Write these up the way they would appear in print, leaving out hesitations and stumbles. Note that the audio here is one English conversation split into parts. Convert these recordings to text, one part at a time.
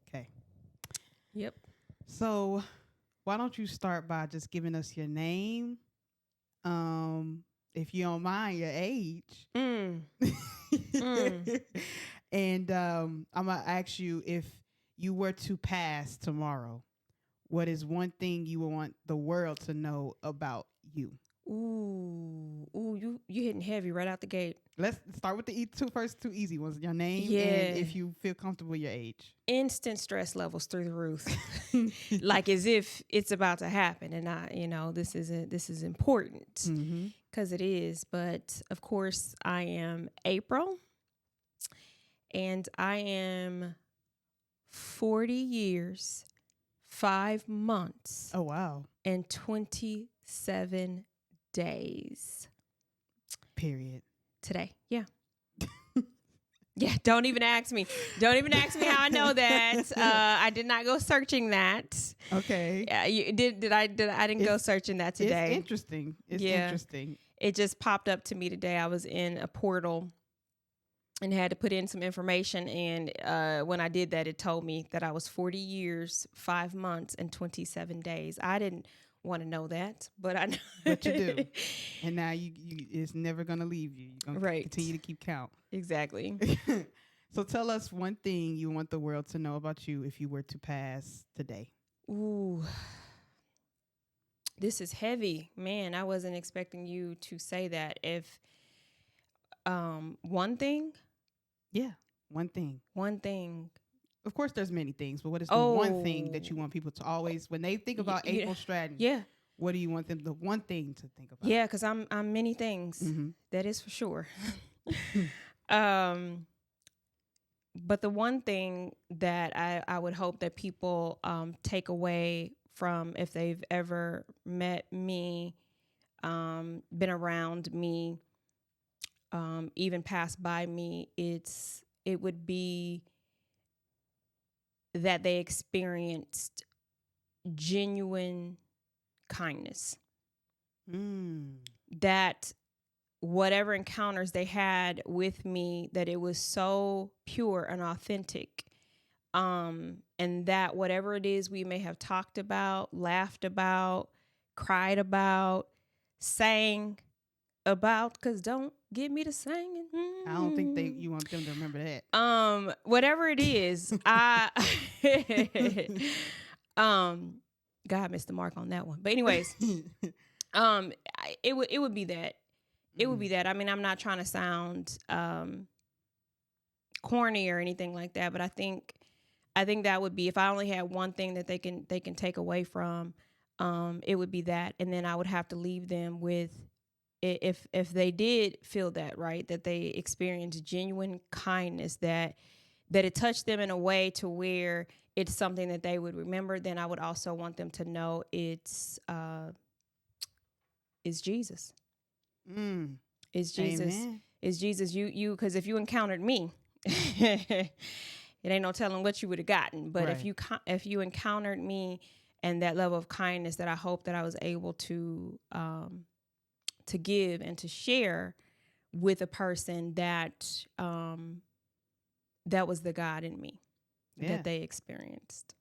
Okay. Yep. So why don't you start by just giving us your name? If you don't mind your age. Mm. Mm. And I'm gonna ask you, if you were to pass tomorrow, what is one thing you would want the world to know about you? Ooh, you hitting heavy right out the gate. Let's start with the first two easy ones. Your name and Yeah. if you feel comfortable your age. Instant stress levels through the roof. Like as if it's about to happen, and this is important Mm-hmm. because it is. But of course, I am April, and I am 40 years, 5 months, Oh wow. and 27 days Period. today. Yeah. Yeah, don't even ask me. Don't even ask me how I know that. I did not go searching that. Okay. Yeah, you did. I didn't go searching that today. It's interesting. It's Yeah. interesting. It just popped up to me today. I was in a portal and had to put in some information, and when I did that, it told me that I was 40 years, 5 months, and 27 days. I didn't want to know that, but I know. But you do. And now you it's never gonna leave you. You're gonna Right. continue to keep count. Exactly. So tell us one thing you want the world to know about you if you were to pass today. Ooh. This is heavy. Man, I wasn't expecting you to say that. If one thing. Yeah, one thing. One thing. Of course, there's many things, but what is the one thing that you want people to always, when they think about April Stratton, Yeah. what do you want them, the one thing to think about? Yeah, because I'm many things. Mm-hmm. That is for sure. But the one thing that I would hope that people take away from, if they've ever met me, been around me, even passed by me, it would be that they experienced genuine kindness. That whatever encounters they had with me, that it was so pure and authentic. And that whatever it is we may have talked about, laughed about, cried about, sang about, because don't get me to singing. I don't think you want them to remember that. Whatever it is, God missed the mark on that one. But anyways, it would be that. It would be that. I mean, I'm not trying to sound corny or anything like that, but I think that would be, if I only had one thing that they can take away from, it would be that. And then I would have to leave them with, if they did feel that, right, that they experienced genuine kindness, that it touched them in a way to where it's something that they would remember, then I would also want them to know it's Jesus. It's Jesus. Amen. It's Jesus. You, because if you encountered me, it ain't no telling what you would have gotten. But Right. if you encountered me and that level of kindness that I hope that I was able to give and to share with a person, that that was the God in me that they experienced.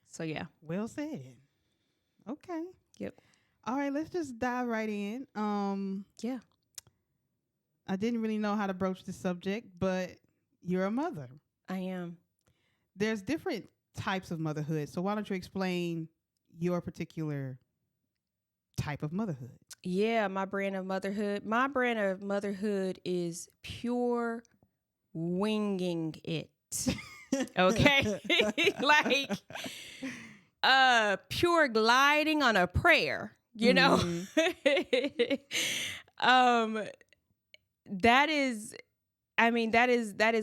So yeah. Well said. Okay. Yep. All right, let's just dive right in. Yeah. I didn't really know how to broach the subject, but you're a mother. I am. There's different types of motherhood. So why don't you explain your particular type of motherhood? Yeah, my brand of motherhood. My brand of motherhood is pure winging it. Okay? Like pure gliding on a prayer, you know? That is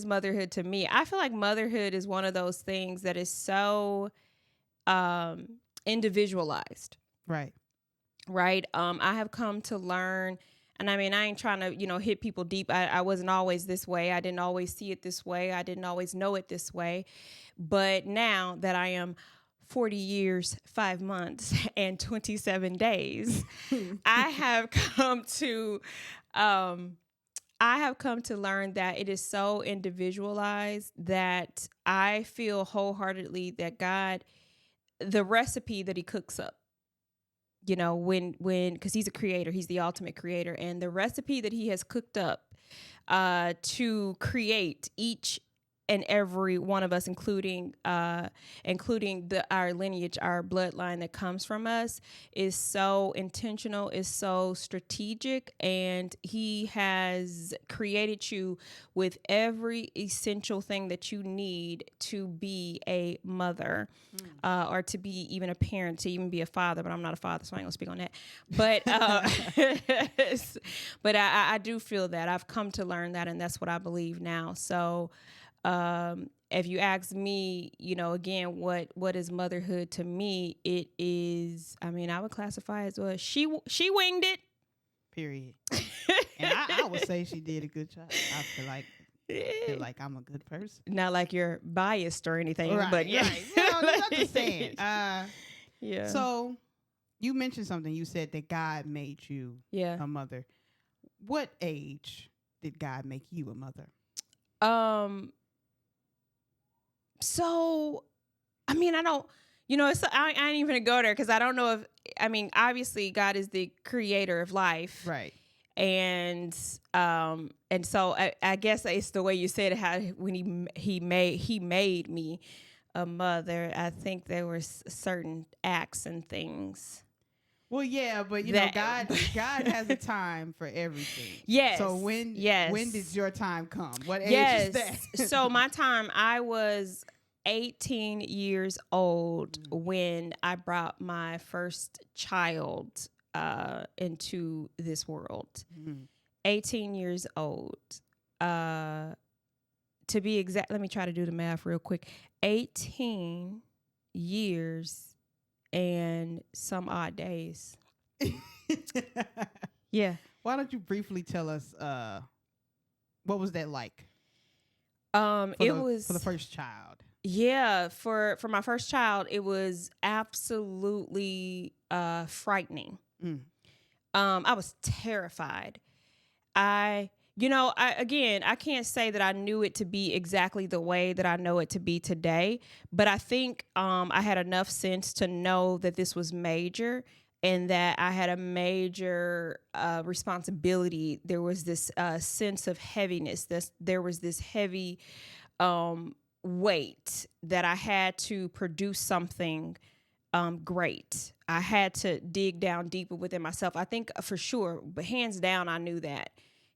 motherhood to me. I feel like motherhood is one of those things that is so individualized. Right. Right. I have come to learn, and I mean, I ain't trying to, hit people deep. I wasn't always this way. I didn't always see it this way. I didn't always know it this way. But now that I am 40 years, 5 months, and 27 days, I have come to I have come to learn that it is so individualized that I feel wholeheartedly that God, the recipe that he cooks up, you know, because he's a creator, he's the ultimate creator, and the recipe that he has cooked up to create each and every one of us, including our lineage, our bloodline that comes from us, is so intentional, is so strategic, and he has created you with every essential thing that you need to be a mother, or to be even a parent, to even be a father. But I'm not a father, so I ain't gonna speak on that. But but I do feel that I've come to learn that, and that's what I believe now. So if you ask me, you know, again, what is motherhood to me? It is, I mean, I would classify it as well. She winged it. Period. And I would say she did a good job. I feel like I'm a good person. Not like you're biased or anything, right, but yeah. Right. No, that's just saying. Yeah. So you mentioned something. You said that God made you a mother. What age did God make you a mother? So, I mean, I don't, you know, I ain't even gonna go there because I don't know if, I mean, obviously God is the creator of life. Right. And so I guess it's the way you said it, how when he made me a mother. I think there were certain acts and things. Well, yeah, but you know, God has a time for everything. Yes. So when did your time come? What age is that? So my time, I was 18 years old when I brought my first child into this world. 18 years old. To be exact, let me try to do the math real quick. 18 years and some odd days. Yeah. Why don't you briefly tell us what was that like? For the first child. Yeah, for my first child, it was absolutely frightening. I was terrified. I can't say that I knew it to be exactly the way that I know it to be today, but I think I had enough sense to know that this was major and that I had a major responsibility. There was this sense of heaviness. There was this heavy weight that I had to produce something great. I had to dig down deeper within myself. I think for sure, but hands down, I knew that.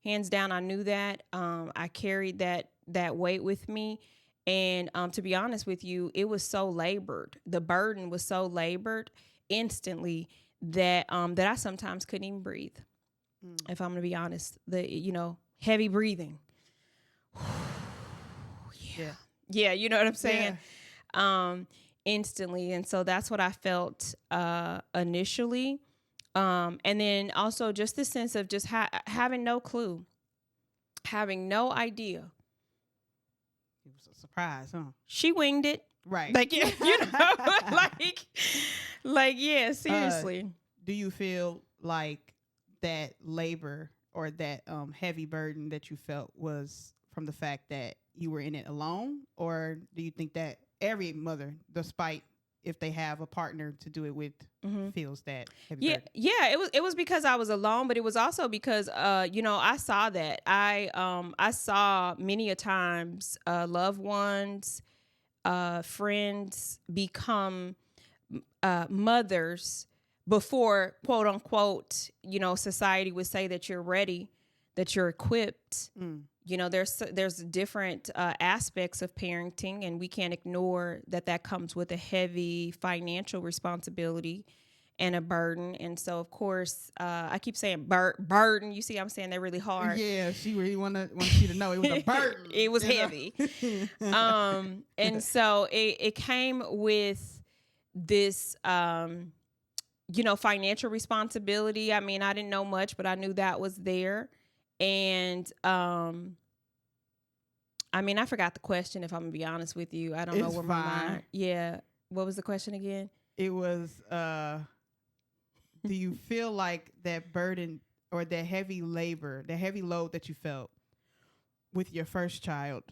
I carried that weight with me. And to be honest with you, it was so labored. The burden was so labored instantly that I sometimes couldn't even breathe. If I'm going to be honest, heavy breathing. Yeah, you know what I'm saying? Yeah. Instantly. And so that's what I felt initially. And then also just the sense of just having no clue, having no idea. It was a surprise, huh? She winged it. Right. Like, yeah, you know, yeah, seriously. Do you feel like that labor or that heavy burden that you felt was from the fact that you were in it alone? Or do you think that every mother, despite if they have a partner to do it with, feels that heavy burden? Yeah, it was because I was alone, but it was also because I saw that. I saw many a times loved ones, friends become mothers before, quote unquote, society would say that you're ready, that you're equipped. There's different aspects of parenting, and we can't ignore that comes with a heavy financial responsibility and a burden. And so, of course, I keep saying burden. You see, I'm saying that really hard. Yeah, she really wanted you to know it was a burden. It was heavy. And so it came with this, financial responsibility. I mean, I didn't know much, but I knew that was there. And, I forgot the question, if I'm gonna be honest with you. I don't know where my mind. Yeah. What was the question again? It was, do you feel like that burden or that heavy labor, the heavy load that you felt with your first child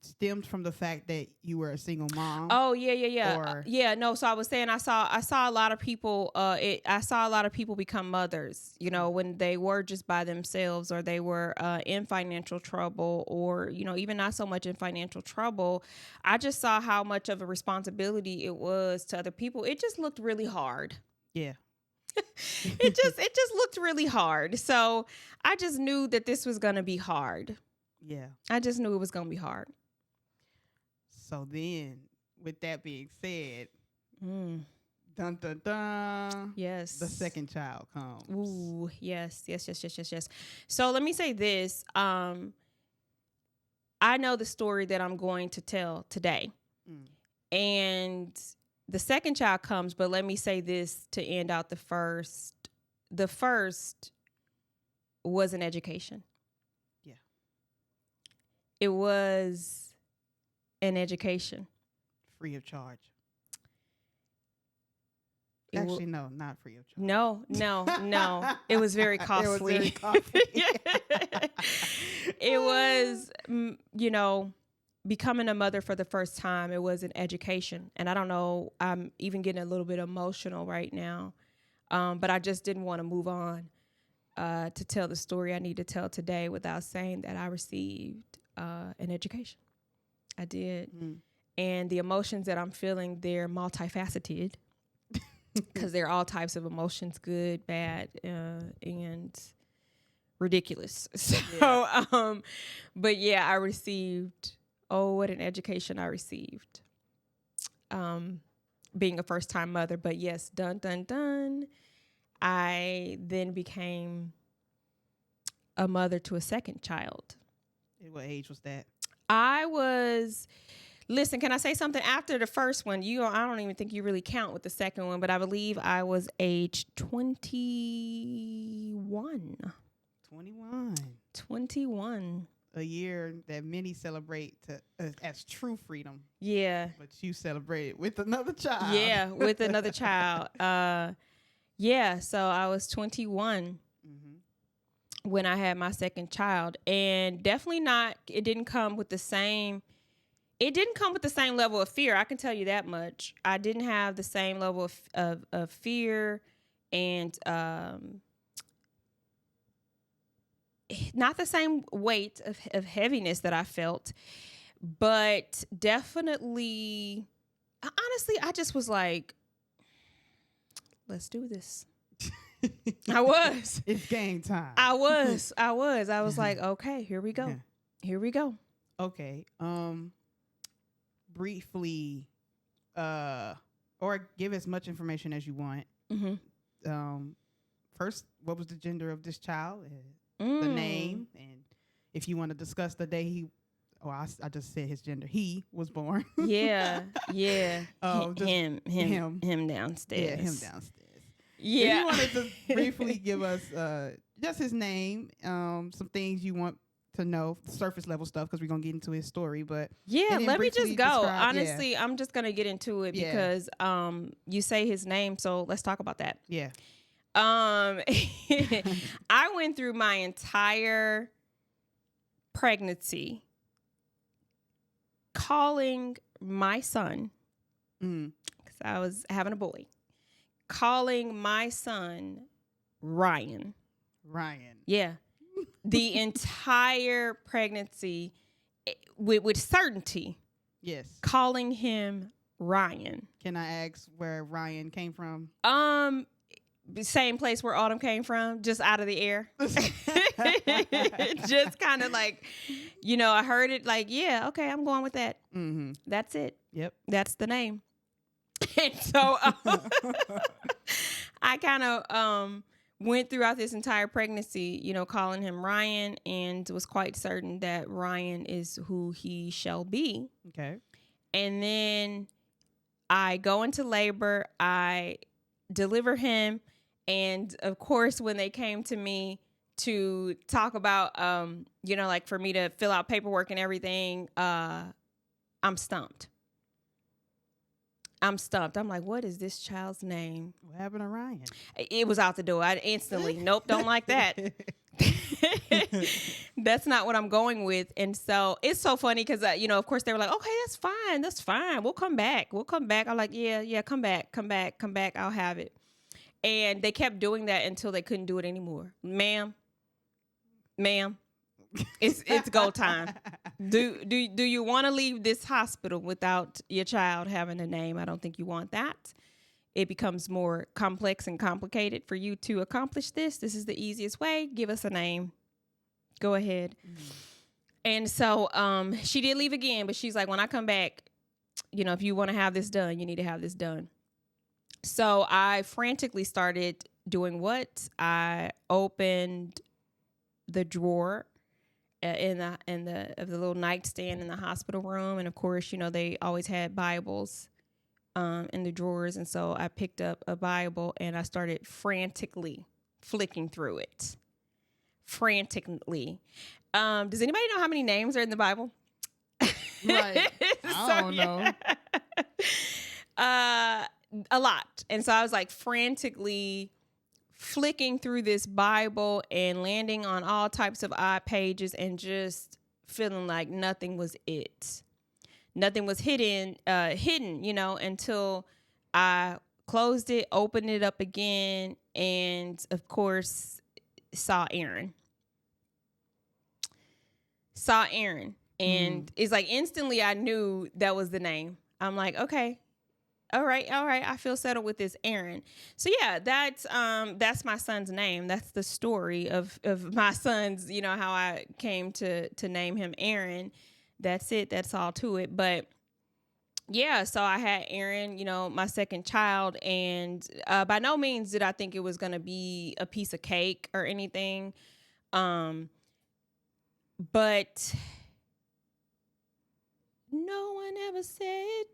stemmed from the fact that you were a single mom? Oh yeah. Or No. So I was saying I saw a lot of people. I saw a lot of people become mothers. You know, when they were just by themselves, or they were in financial trouble, or even not so much in financial trouble. I just saw how much of a responsibility it was to other people. It just looked really hard. Yeah. It just looked really hard. So I just knew that this was gonna be hard. Yeah. I just knew it was gonna be hard. So then, with that being said, dun dun dun. Yes. The second child comes. Ooh, yes. So let me say this. I know the story that I'm going to tell today. And the second child comes, but let me say this to end out the first. The first was an education. Yeah. It was an education. Free of charge. Actually, no, not free of charge. No. It was very costly. It was very costly. It was, becoming a mother for the first time. It was an education. And I don't know, I'm even getting a little bit emotional right now. But I just didn't want to move on to tell the story I need to tell today without saying that I received an education. I did. And the emotions that I'm feeling, they're multifaceted because there are all types of emotions, good, bad, and ridiculous. So, but yeah, I received, what an education I received. Being a first-time mother. But yes, dun, dun, dun. I then became a mother to a second child. At what age was that? Listen, can I say something? After the first one, I don't even think you really count with the second one, but I believe I was age 21. 21. A year that many celebrate as true freedom. Yeah. But you celebrated with another child. Yeah, with another child. So I was 21 when I had my second child. And definitely it didn't come with the same level of fear. I can tell you that much. I didn't have the same level of fear and not the same weight of heaviness that I felt, but definitely, honestly, I just was like, let's do this. I was. It's game time. I was like, okay, here we go. Yeah. Here we go. Okay. Briefly, or give as much information as you want. First, what was the gender of this child? The name, and if you want to discuss the day I just said his gender. He was born. Yeah. Him downstairs. Yeah, him downstairs. Yeah. If you wanted to briefly give us just his name, some things you want to know, surface level stuff, because we're gonna get into his story. But yeah, let me just go. Honestly, yeah. I'm just gonna get into it because you say his name, so let's talk about that. Yeah. I went through my entire pregnancy calling my son, because I was having a boy, calling my son Ryan. Yeah. The entire pregnancy with certainty. Yes. Calling him Ryan. Can I ask where Ryan came from? Same place where Autumn came from, just out of the air. Just kind of like, I heard it like, yeah, okay, I'm going with that. That's it. Yep. That's the name. And so I kind of went throughout this entire pregnancy, calling him Ryan, and was quite certain that Ryan is who he shall be. Okay. And then I go into labor, I deliver him. And of course, when they came to me to talk about, like for me to fill out paperwork and everything, I'm stumped. I'm like, what is this child's name? What happened to Ryan? It was out the door. I instantly, nope, don't like that. that's not what I'm going with. And so it's so funny because, of course they were like, okay, that's fine. We'll come back. I'm like, yeah, come back. I'll have it. And they kept doing that until they couldn't do it anymore. Ma'am, it's go time. Do you want to leave this hospital without your child having a name? I don't think you want that. It becomes more complex and complicated for you to accomplish this. This is the easiest way. Give us a name. Go ahead. Mm-hmm. And so she did leave again, but she's like, when I come back, if you want to have this done, you need to have this done. So I frantically started doing what? I opened the drawer in the little nightstand in the hospital room, and of course, they always had Bibles in the drawers, and so I picked up a Bible and I started frantically flicking through it. Frantically. Does anybody know how many names are in the Bible? Right. I don't know. A lot. And so I was like frantically flicking through this Bible and landing on all types of odd pages and just feeling like nothing was it. Nothing was hidden, until I closed it, opened it up again, and of course saw Aaron. And it's like instantly I knew that was the name. I'm like, okay. All right. I feel settled with this, Aaron. So yeah, that's my son's name. That's the story of my son's, how I came to name him Aaron. That's it. That's all to it. But yeah, so I had Aaron, my second child, and by no means did I think it was going to be a piece of cake or anything. But no one ever said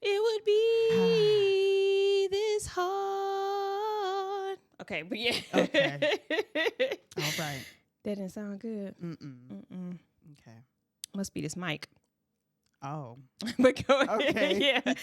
it would be this hard. Okay, but yeah. Okay. All right. That didn't sound good. Okay. Must be this mic. Oh. But go ahead. Okay. Yeah.